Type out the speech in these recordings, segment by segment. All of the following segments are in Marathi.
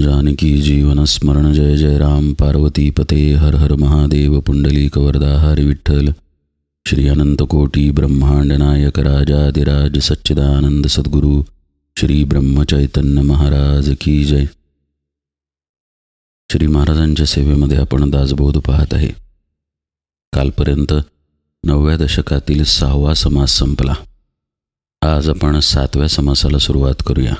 जानकी जीवन स्मरण जय जय राम पार्वती पते हर हर महादेव पुंडलिक वरदा हरि विठ्ठल श्री अनंत कोटी ब्रह्मांड नायक राजाधिराज सच्चिदानंद सद्गुरु श्री ब्रह्मचैतन्य महाराज की जय. श्री महाराजांच्या सेवेमध्ये आपण दासबोध पाहत आहे. कालपर्यंत 9व्या दशकातील 6वा समास संपला. आज आपण 7व्या समासाला सुरुवात करूया.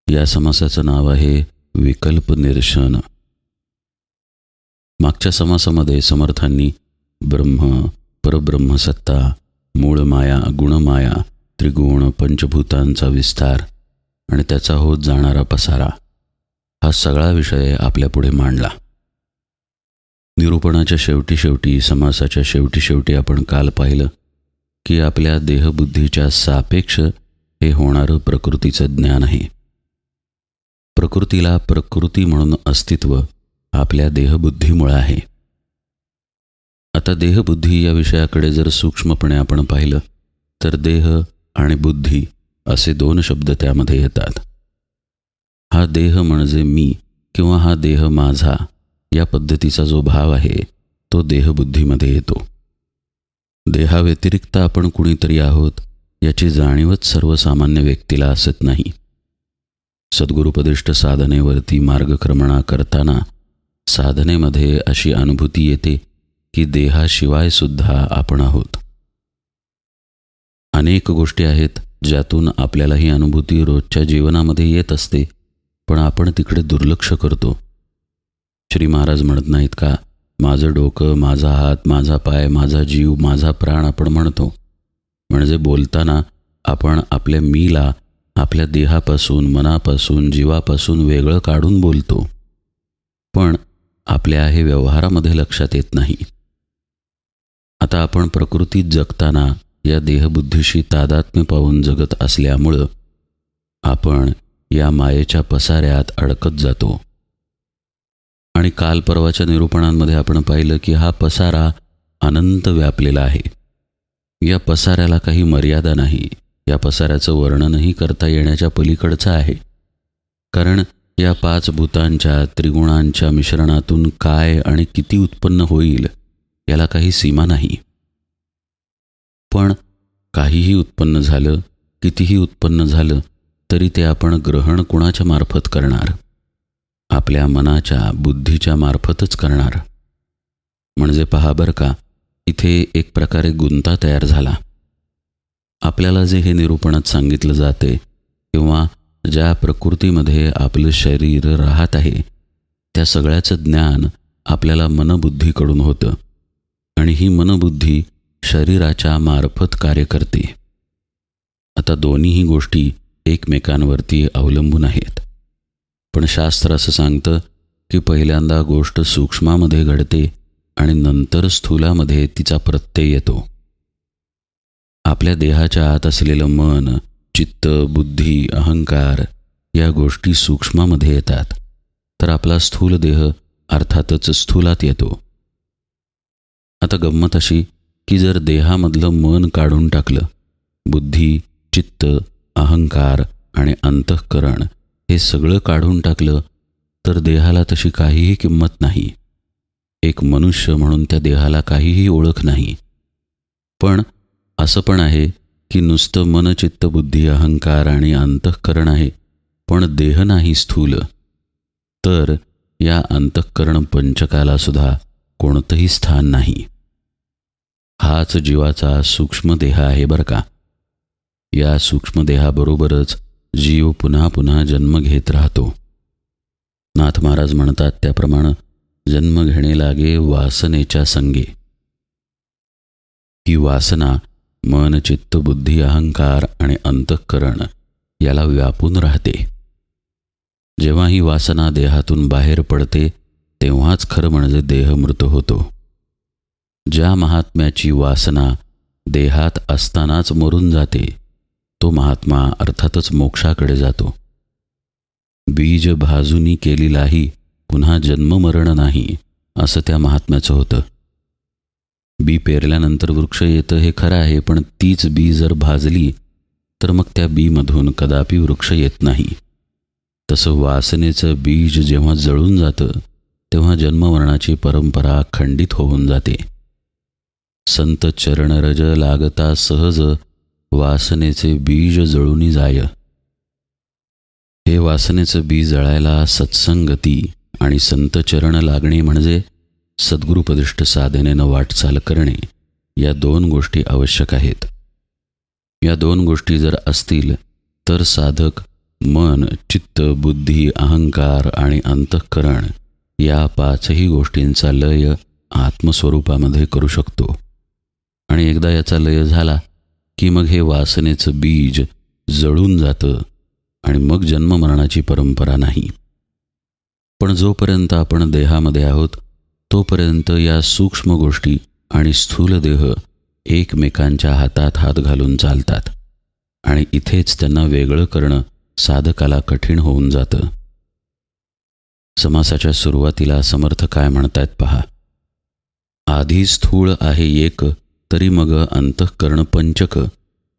या समासाचं नाव आहे विकल्प निरसन. मागच्या समासामध्ये समर्थांनी ब्रह्म, परब्रह्मसत्ता, मूळ माया, गुणमाया, त्रिगुण, पंचभूतांचा विस्तार आणि त्याचा होत जाणारा पसारा हा सगळा विषय आपल्यापुढे मांडला. निरूपणाच्या शेवटी समासाच्या शेवटी आपण काल पाहिलं की आपल्या देहबुद्धीच्या सापेक्ष हे होणारं प्रकृतीचं ज्ञान आहे. प्रकृतीला प्रकृती म्हणून अस्तित्व आपल्या देहबुद्धीमुळे आहे. आता देहबुद्धी या विषयाकडे जर सूक्ष्मपणे आपण पाहिलं तर देह आणि बुद्धी असे 2 शब्द त्यामध्ये येतात. हा देह म्हणजे मी किंवा हा देह माझा या पद्धतीचा जो भाव आहे तो देहबुद्धीमध्ये येतो. देहाव्यतिरिक्त आपण कुणीतरी आहोत याची जाणीवच सर्वसामान्य व्यक्तीला असत नाही. सद्गुरुपदिष्ट साधनेवरती मार्गक्रमणा करताना साधनेमध्ये अशी अनुभूती येते की देहाशिवाय सुद्धा आपण आहोत. अनेक गोष्टी आहेत ज्यातून आपल्याला ही अनुभूती रोजच्या जीवनामध्ये येत असते, पण आपण तिकडे दुर्लक्ष करतो. श्री महाराज म्हणत नाहीत का, माझं डोकं, माझा हात, माझा पाय, माझा जीव, माझा प्राण आपण म्हणतो. म्हणजे बोलताना आपण आपल्या मीला आपल्या देहापासून, मनापासून, जीवापासून वेगळं काढून बोलतो, पण आपल्या हे व्यवहारामध्ये लक्षात येत नाही. आता आपण प्रकृतीत जगताना या देहबुद्धीशी तादात्म्य पाहून जगत असल्यामुळं आपण या मायेच्या पसाऱ्यात अडकत जातो. आणि काल परवाच्या निरूपणांमध्ये आपण पाहिलं की हा पसारा अनंत व्यापलेला आहे. या पसाऱ्याला काही मर्यादा नाही. या पसाऱ्याचं वर्णनही करता येण्याच्या पलीकडचं आहे. कारण या 5 भूतांच्या, त्रिगुणांच्या मिश्रणातून काय आणि किती उत्पन्न होईल याला काही सीमा नाही. पण काहीही उत्पन्न झालं, कितीही उत्पन्न झालं तरी ते आपण ग्रहण कुणाच्या मार्फत करणार? आपल्या मनाच्या, बुद्धीच्या मार्फतच करणार. म्हणजे पहा बरं का, इथे एक प्रकारे गुंता तयार झाला. आपल्याला जे हे निरूपणात सांगितलं जाते किंवा ज्या प्रकृतीमध्ये आपलं शरीर राहत आहे त्या सगळ्याचं ज्ञान आपल्याला मनबुद्धीकडून होतं आणि ही मनबुद्धी शरीराच्या मार्फत कार्य करते. आता दोन्हीही गोष्टी एकमेकांवरती अवलंबून आहेत. पण शास्त्र असं सांगतं की पहिल्यांदा गोष्ट सूक्ष्मामध्ये घडते आणि नंतर स्थूलामध्ये तिचा प्रत्यय येतो. आपल्या देहाच्या आत असलेलं मन, चित्त, बुद्धी, अहंकार या गोष्टी सूक्ष्मामध्ये येतात, तर आपला स्थूल देह अर्थातच स्थूलात येतो. आता गंमत अशी की जर देहामधलं मन काढून टाकलं, बुद्धी, चित्त, अहंकार आणि अंतःकरण हे सगळं काढून टाकलं तर देहाला तशी काहीही किंमत नाही. एक मनुष्य म्हणून त्या देहाला काहीही ओळख नाही. पण असं पण आहे की नुसतं मन, चित्त, बुद्धी, अहंकार आणि अंतःकरण आहे, पण देह नाही स्थूल, तर या अंतःकरण पंचकाला सुद्धा कोणतंही स्थान नाही. हाच जीवाचा सूक्ष्म देह आहे बरं का. या सूक्ष्म देहाबरोबरच जीव पुन्हा पुन्हा जन्म घेत राहतो. नाथ महाराज म्हणतात त्याप्रमाणे जन्म घेणे लागे वासनेच्या संगे. ही वासना मन, चित्त, बुद्धी, अहंकार आणि अंतःकरण याला व्यापून राहते. जेव्हा ही वासना देहातून बाहेर पडते तेव्हाच खरं म्हणजे देह मृत होतो. ज्या महात्म्याची वासना देहात असतानाच मरून जाते तो महात्मा अर्थातच मोक्षाकडे जातो. बीज भाजुनी केलेलाही पुन्हा जन्ममरण नाही असं त्या महात्म्याचं होतं. बी पेरल्यानंतर वृक्ष येतं हे खरं आहे, पण तीच बी जर भाजली तर मग त्या बीमधून कदापि वृक्ष येत नाही. तसं वासनेचं बीज जेव्हा जळून जातं तेव्हा जन्ममरणाची परंपरा खंडित होऊन जाते. संत चरणरज लागता सहज वासनेचे बीज जळूनी जाय. हे वासनेचं बीज जळायला सत्संगती आणि संत चरण लागणे म्हणजे सद्गुरुपदिष्ट साधनेनं वाटचाल करणे, या 2 गोष्टी आवश्यक आहेत. या 2 गोष्टी जर असतील तर साधक मन, चित्त, बुद्धी, अहंकार आणि अंतःकरण या 5ही गोष्टींचा लय आत्मस्वरूपामध्ये करू शकतो. आणि एकदा याचा लय झाला की मग हे वासनेचं बीज जळून जातं आणि मग जन्ममरणाची परंपरा नाही. पण जोपर्यंत आपण देहामध्ये आहोत तोपर्यंत या सूक्ष्म गोष्टी आणि स्थूल देह एकमेकांच्या हातात हात घालून चालतात आणि इथेच त्यांना वेगळं करणं साधकाला कठीण होऊन जातं. समासाच्या सुरुवातीला समर्थ काय म्हणतायत पहा. आधी स्थूळ आहे एक, तरी मग अंतःकरण पंचक,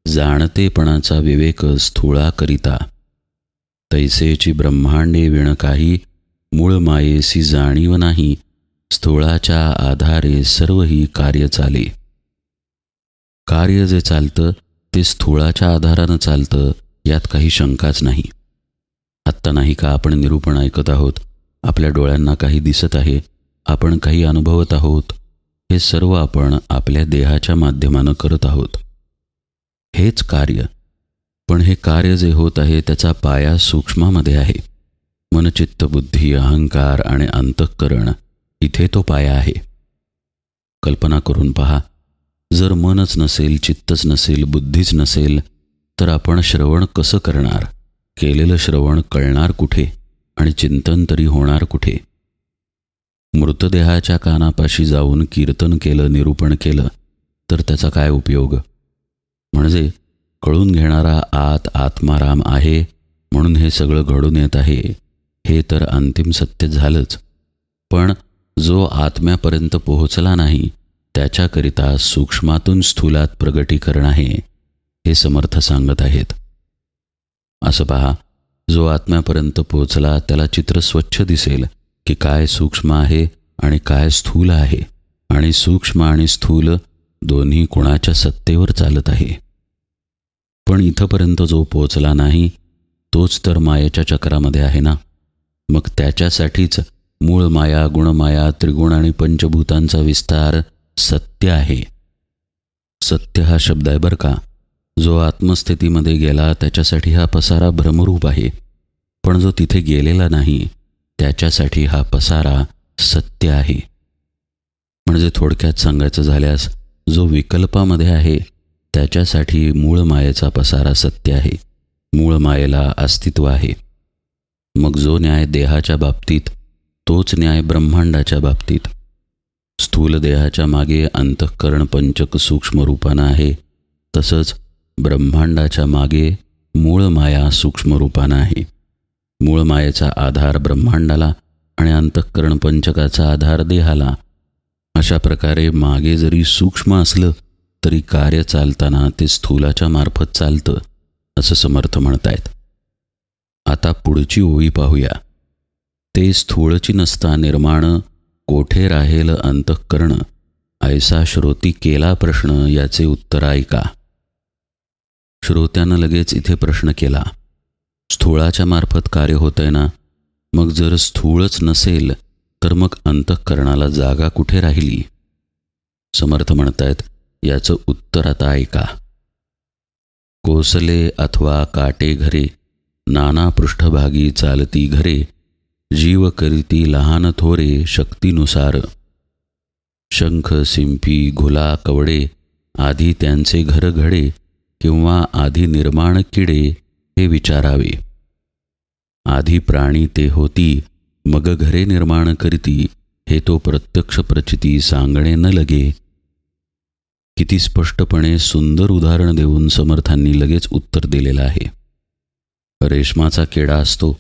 जाणतेपणाचा विवेक स्थूळाकरिता. तैसेची ब्रह्मांडे विण काही, मूळ मायेसी जाणीव नाही, स्थूळाच्या आधारे सर्व ही कार्य चाले. कार्य जे चालतं ते स्थूळाच्या आधारानं चालतं, यात काही शंकाच नाही. आत्ता नाही का आपण निरूपण ऐकत आहोत, आपल्या डोळ्यांना काही दिसत आहे, आपण काही अनुभवत आहोत, हे सर्व आपण आपल्या देहाच्या माध्यमानं करत आहोत. हेच कार्य. पण हे कार्य जे होत आहे त्याचा पाया सूक्ष्मामध्ये आहे. मनचित्त, बुद्धी, अहंकार आणि अंतःकरण, इथे तो पाया आहे. कल्पना करून पहा, जर मनच नसेल, चित्तच नसेल, बुद्धीच नसेल तर आपण श्रवण कसं करणार? केलेलं श्रवण कळणार कुठे आणि चिंतन तरी होणार कुठे? मृतदेहाच्या कानापाशी जाऊन कीर्तन केलं, निरूपण केलं तर त्याचा काय उपयोग? म्हणजे कळून घेणारा आत आत्माराम आहे म्हणून हे सगळं घडून येत आहे, हे तर अंतिम सत्य झालंच. पण जो आत्म्यापर्यंत पोहोचला नाही त्याच्याकरिता सूक्ष्मातून स्थूलात प्रगटीकरण आहे, हे समर्थ सांगत आहेत. असं पहा, जो आत्म्यापर्यंत पोहोचला त्याला चित्र स्वच्छ दिसेल की काय सूक्ष्म आहे आणि काय स्थूल आहे, आणि सूक्ष्म आणि स्थूल दोन्ही कुणाच्या सत्तेवर चालत आहे. पण इथंपर्यंत जो पोहोचला नाही तोच तर मायेच्या चक्रामध्ये आहे ना. मग त्याच्यासाठीच मूळ माया, गुणमाया, त्रिगुण आणि पंचभूतांचा विस्तार सत्य आहे. सत्य हा शब्द आहे बरं का. जो आत्मस्थितीमध्ये गेला त्याच्यासाठी हा पसारा भ्रमरूप आहे, पण जो तिथे गेलेला नाही त्याच्यासाठी हा पसारा सत्य आहे. म्हणजे थोडक्यात सांगायचं झाल्यास, जो विकल्पामध्ये आहे त्याच्यासाठी मूळ मायेचा पसारा सत्य आहे. मूळ मायेला अस्तित्व आहे. मग जो न्याय देहाच्या बाबतीत तोच न्याय ब्रह्मांडाच्या बाबतीत. स्थूल देहाच्या मागे अंतःकरण पंचक सूक्ष्म रूपानं आहे, तसंच ब्रह्मांडाच्या मागे मूळ माया सूक्ष्म रूपानं आहे. मूळ मायेचा आधार ब्रह्मांडाला आणि अंतःकरण पंचकाचा आधार देहाला. अशा प्रकारे मागे जरी सूक्ष्म असलं तरी कार्य चालताना ते स्थूलाच्या मार्फत चालतं, असं समर्थ म्हणतायत. आता पुढची ओळी पाहूया. ते स्थूळची नसता निर्माण, कोठे राहेल अंतःकरण, ऐसा श्रोती केला प्रश्न, याचे उत्तर ऐका. श्रोत्यानं लगेच इथे प्रश्न केला, स्थूळाच्या मार्फत कार्य होतंय ना, मग जर स्थूळच नसेल तर मग अंतःकरणाला जागा कुठे राहिली? समर्थ म्हणतायत, याचं उत्तर आता ऐका. कोसले अथवा काटे घरे, नाना पृष्ठभागी चालती घरे, जीव करीती लहान थोरे शक्तीनुसार. शंख, शिंपी, घुला, कवडे आधी त्यांचे घर घडे, किंवा आधी निर्माण किडे हे विचारावे. आधी प्राणी ते होती, मग घरे निर्माण करीती, हे तो प्रत्यक्ष प्रचिती सांगणे न लगे. किती स्पष्टपणे सुंदर उदाहरण देऊन समर्थांनी लगेच उत्तर दिलेलं आहे. रेशमाचा किडा असतो,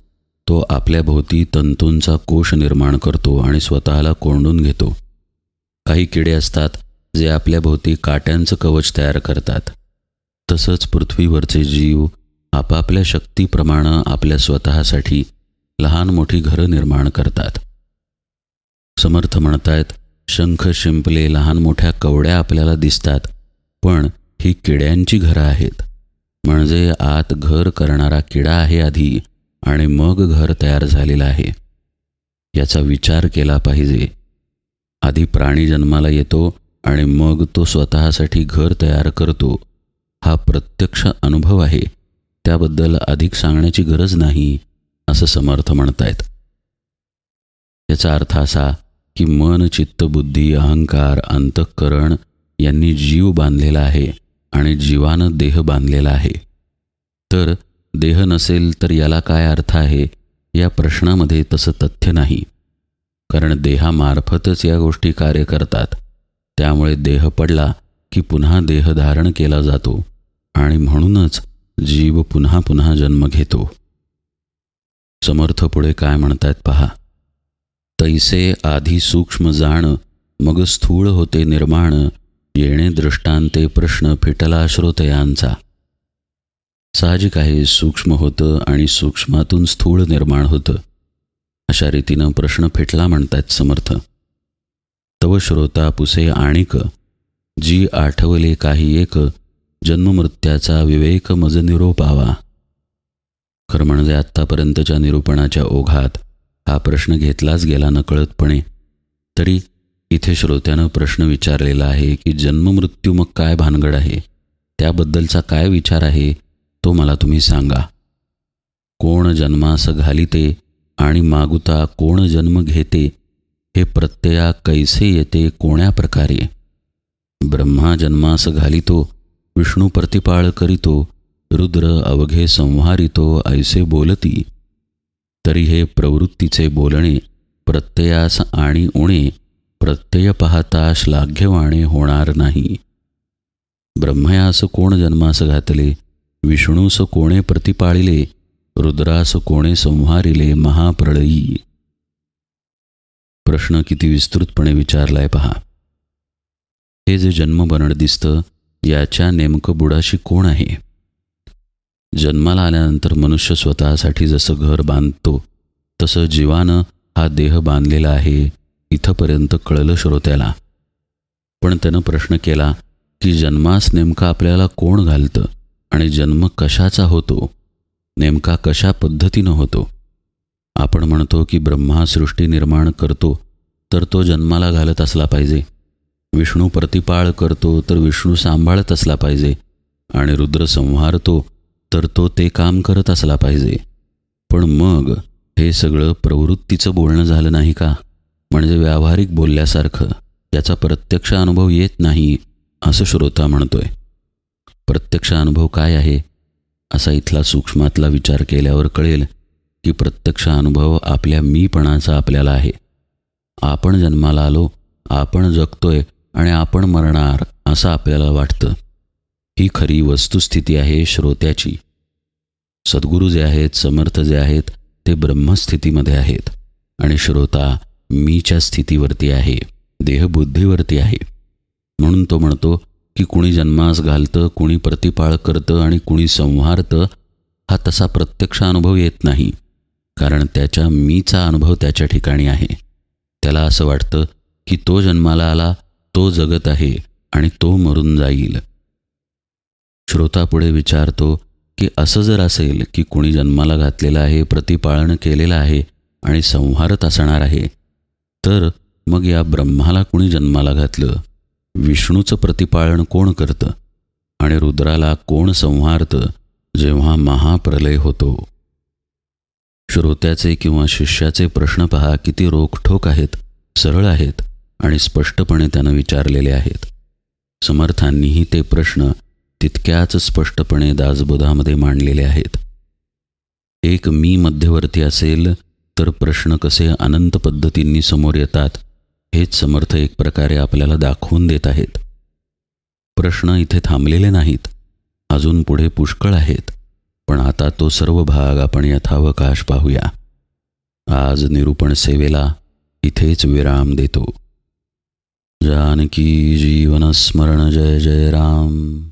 तो आपल्या भोवती तंतूंचा कोश निर्माण करतो आणि स्वतःला कोंडून घेतो. काही किडे असतात जे आपल्या भोवती काट्यांचं कवच तयार करतात. तसंच पृथ्वीवरचे जीव आपापल्या शक्तीप्रमाणे आपल्या स्वतःसाठी लहान मोठी घरं निर्माण करतात. समर्थ म्हणतायत, शंख शिंपले लहान मोठ्या कवड्या आपल्याला दिसतात, पण ही किड्यांची घरं आहेत. म्हणजे आत घर करणारा किडा आहे आधी आणि मग घर तयार झालेलं आहे. याचा विचार केला पाहिजे. आधी प्राणी जन्माला येतो आणि मग तो स्वतःसाठी घर तयार करतो. हा प्रत्यक्ष अनुभव आहे, त्याबद्दल अधिक सांगण्याची गरज नाही, असं समर्थ म्हणतायत. याचा अर्थ असा की मन, चित्त, बुद्धी, अहंकार, अंतःकरण यांनी जीव बांधलेला आहे आणि जीवानं देह बांधलेला आहे. तर देह नसेल तर याला काय अर्थ आहे, या प्रश्नामध्ये तसं तथ्य नाही. कारण देहामार्फतच या गोष्टी कार्य करतात. त्यामुळे देह पडला की पुन्हा देह धारण केला जातो आणि म्हणूनच जीव पुन्हा पुन्हा जन्म घेतो. समर्थ पुढे काय म्हणतात पहा. तैसे आधी सूक्ष्म जाण, मग स्थूळ होते निर्माण, येणे दृष्टांते प्रश्न फिटला श्रोतयांचा. साहजिक आहे, सूक्ष्म होतं आणि सूक्ष्मातून स्थूळ निर्माण होतं. अशा रीतीनं प्रश्न फिटला म्हणतात समर्थ. तव श्रोता पुसे आणिक, जी आठवले काही एक, जन्ममृत्याचा विवेक मज निरोपावा. खरं म्हणजे आत्तापर्यंतच्या निरूपणाच्या ओघात हा प्रश्न घेतलाच गेला नकळतपणे. तरी इथे श्रोत्यानं प्रश्न विचारलेला आहे की जन्ममृत्यू मग काय भानगड आहे, त्याबद्दलचा काय विचार आहे तो मला तुम्ही सांगा. कोण जन्मास घालिते आणि मागुता कोण जन्म घेते, हे प्रत्यया कैसे येते कोण्या प्रकारे. ब्रह्मा जन्मास घालितो, विष्णू प्रतिपाळ करीतो, रुद्र अवघे संहारितो ऐसे बोलती. तरी हे प्रवृत्तीचे बोलणे प्रत्ययास आणि उणे प्रत्यय पाहता श्लाघ्यवाणे होणार नाही. ब्रह्मयास कोण जन्मास घातले, विष्णूस कोणे प्रतिपाळिले, रुद्रास कोणे संहारिले महाप्रळयी. प्रश्न किती विस्तृतपणे विचारलाय पहा. हे जे जन्ममरण दिसतं, याच्या नेमकं बुडाशी कोण आहे. जन्माला आल्यानंतर मनुष्य स्वतःसाठी जसं घर बांधतो तसं जीवानं हा देह बांधलेला आहे, इथंपर्यंत कळलं श्रोत्याला. पण त्यानं प्रश्न केला की जन्मास नेमका आपल्याला कोण घालतं आणि जन्म कशाचा होतो, नेमका कशा पद्धतीनं होतो. आपण म्हणतो की ब्रह्मा सृष्टी निर्माण करतो तर तो जन्माला घालत असला पाहिजे, विष्णू प्रतिपाळ करतो तर विष्णू सांभाळत असला पाहिजे, आणि रुद्र संहारतो तर तो ते काम करत असला पाहिजे. पण मग हे सगळं प्रवृत्तीचं बोलणं झालं नाही का, म्हणजे व्यावहारिक बोलल्यासारखं. याचा प्रत्यक्ष अनुभव येत नाही असं श्रोता म्हणतोय. प्रत्यक्ष अनुभव काय आहे, असा इथला सूक्ष्मातला विचार केल्यावर कळेल की प्रत्यक्ष अनुभव आपल्या मीपणाचा आपल्याला आहे. आपण जन्माला आलो, आपण जगतोय आणि आपण मरणार असं आपल्याला वाटतं. ही खरी वस्तुस्थिती आहे श्रोत्याची. सद्गुरू जे आहेत, समर्थ जे आहेत, ते ब्रह्मस्थितीमध्ये आहेत आणि श्रोता मीच्या स्थितीवरती आहे, देहबुद्धीवरती आहे. म्हणून तो म्हणतो की कुणी जन्मास घालतं, कुणी प्रतिपाळ करतं आणि कुणी संहारतं. हा तसा प्रत्यक्ष अनुभव येत नाही, कारण त्याच्या मीचा अनुभव त्याच्या ठिकाणी आहे. त्याला असं वाटतं की तो जन्माला आला, तो जगत आहे आणि तो मरून जाईल. श्रोता पुढे विचारतो की असं जर असेल की कुणी जन्माला घातलेलं आहे, प्रतिपाळन केलेलं आहे आणि संहारत असणार आहे, तर मग या ब्रह्माला कुणी जन्माला घातलं, विष्णूचं प्रतिपाळन कोण करतं आणि रुद्राला कोण संहारतं जेव्हा महाप्रलय होतो. श्रोत्याचे किंवा शिष्याचे प्रश्न पहा किती रोखठोक आहेत, सरळ आहेत आणि स्पष्टपणे त्यानं विचारलेले आहेत. समर्थांनीही ते प्रश्न तितक्याच स्पष्टपणे दासबोधामध्ये मांडलेले आहेत. एक मी मध्यवर्ती असेल तर प्रश्न कसे अनंत पद्धतींनी समोर येतात हेच समर्थ एक प्रकारे आपल्याला दाखवून देत आहेत. प्रश्न इथे थांबलेले नाहीत, अजून पुढे पुष्कळ आहेत. पण आता तो सर्व भाग आपण यथावकाश पाहूया. आज निरूपण सेवेला इथेच विराम देतो. जानकी जीवन स्मरण. जय जय राम.